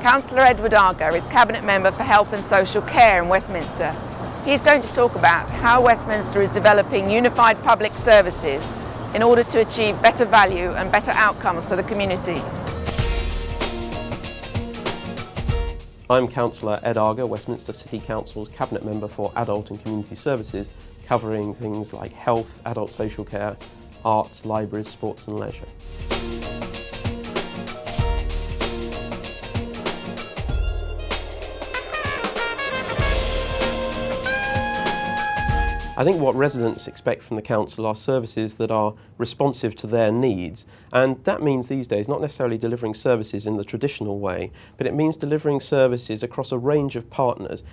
Councillor Ed Argar is Cabinet Member for Health and Social Care in Westminster. He's going to talk about how Westminster is developing unified public services in order to achieve better value and better outcomes for the community. I'm Councillor Ed Argar, Westminster City Council's Cabinet Member for Adult and Community Services, covering things like health, adult social care, arts, libraries, sports and leisure. I think what residents expect from the council are services that are responsive to their needs, and that means these days not necessarily delivering services in the traditional way, but it means delivering services across a range of partners.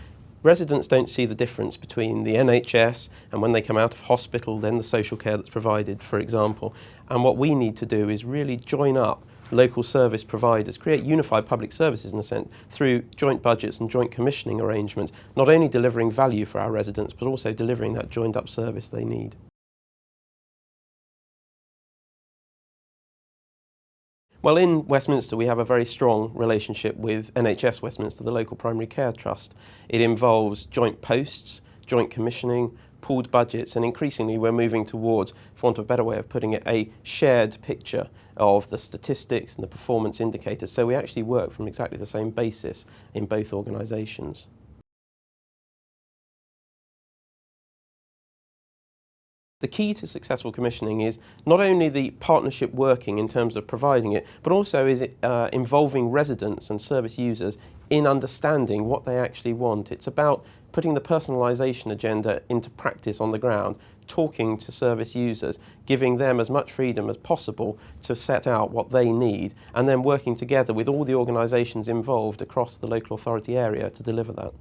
Residents don't see the difference between the NHS and when they come out of hospital, then the social care that's provided, for example. And what we need to do is really join up local service providers, create unified public services in a sense, through joint budgets and joint commissioning arrangements, not only delivering value for our residents, but also delivering that joined up service they need. Well, in Westminster we have a very strong relationship with NHS Westminster, the local primary care trust. It involves joint posts, joint commissioning, pooled budgets, and increasingly we're moving towards, for want of a better way of putting it, a shared picture of the statistics and the performance indicators. So we actually work from exactly the same basis in both organisations. The key to successful commissioning is not only the partnership working in terms of providing it, but also is it involving residents and service users in understanding what they actually want. It's about putting the personalisation agenda into practice on the ground, talking to service users, giving them as much freedom as possible to set out what they need, and then working together with all the organisations involved across the local authority area to deliver that.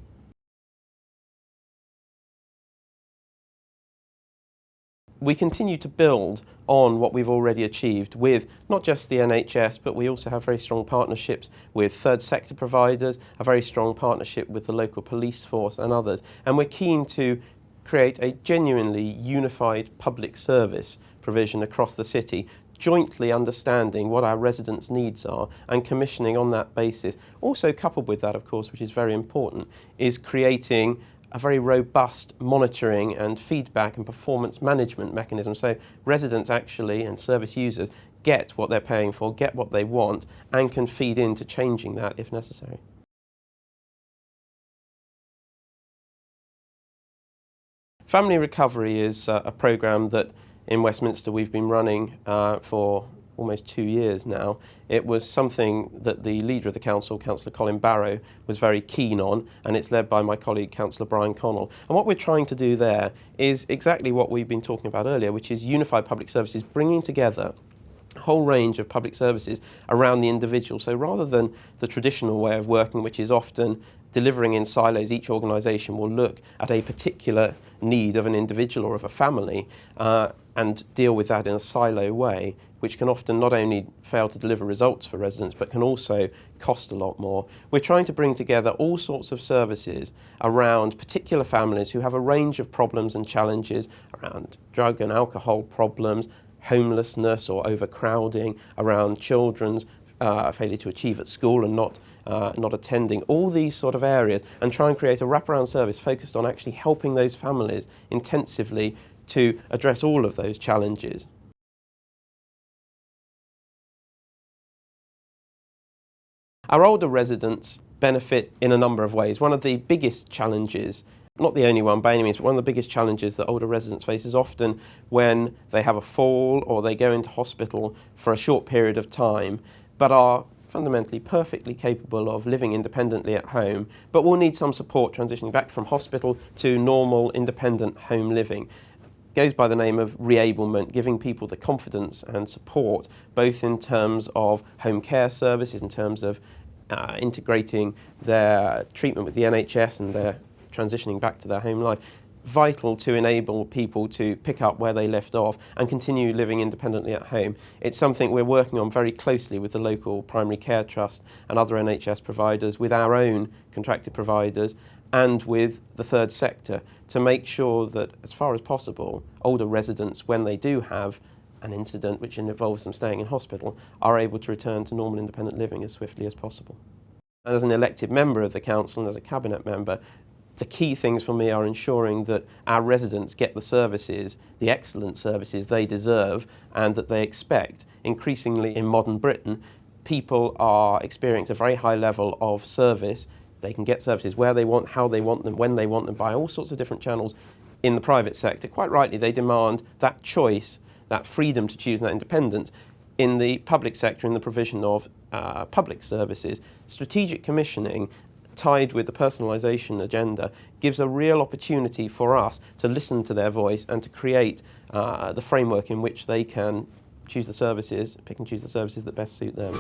We continue to build on what we've already achieved with not just the NHS, but we also have very strong partnerships with third sector providers, a very strong partnership with the local police force and others. And we're keen to create a genuinely unified public service provision across the city, jointly understanding what our residents' needs are and commissioning on that basis. Also coupled with that, of course, which is very important, is creating a very robust monitoring and feedback and performance management mechanism, so residents actually and service users get what they're paying for, get what they want, and can feed into changing that if necessary. Family Recovery is a programme that in Westminster we've been running for almost 2 years now. It was something that the leader of the council, Councillor Colin Barrow, was very keen on, and it's led by my colleague Councillor Brian Connell. And what we're trying to do there is exactly what we've been talking about earlier, which is unified public services, bringing together a whole range of public services around the individual. So rather than the traditional way of working, which is often delivering in silos, each organisation will look at a particular need of an individual or of a family and deal with that in a silo way, which can often not only fail to deliver results for residents, but can also cost a lot more. We're trying to bring together all sorts of services around particular families who have a range of problems and challenges around drug and alcohol problems, homelessness or overcrowding, around children's failure to achieve at school and not attending, all these sort of areas, and try and create a wraparound service focused on actually helping those families intensively to address all of those challenges. Our older residents benefit in a number of ways. One of the biggest challenges, not the only one by any means, but one of the biggest challenges that older residents face is often when they have a fall or they go into hospital for a short period of time, but are fundamentally perfectly capable of living independently at home, but will need some support transitioning back from hospital to normal independent home living. Goes by the name of reablement, giving people the confidence and support, both in terms of home care services, in terms of integrating their treatment with the NHS and their transitioning back to their home life. Vital to enable people to pick up where they left off and continue living independently at home. It's something we're working on very closely with the local primary care trust and other NHS providers, with our own contracted providers and with the third sector, to make sure that as far as possible older residents, when they do have an incident which involves them staying in hospital, are able to return to normal independent living as swiftly as possible. As an elected member of the council and as a cabinet member, the key things for me are ensuring that our residents get the services, the excellent services they deserve and that they expect. Increasingly in modern Britain, people are experiencing a very high level of service. They can get services where they want, how they want them, when they want them, by all sorts of different channels. In the private sector, quite rightly, they demand that choice, that freedom to choose and that independence. In the public sector, in the provision of public services, strategic commissioning tied with the personalisation agenda gives a real opportunity for us to listen to their voice and to create the framework in which they can choose the services, pick and choose the services that best suit them.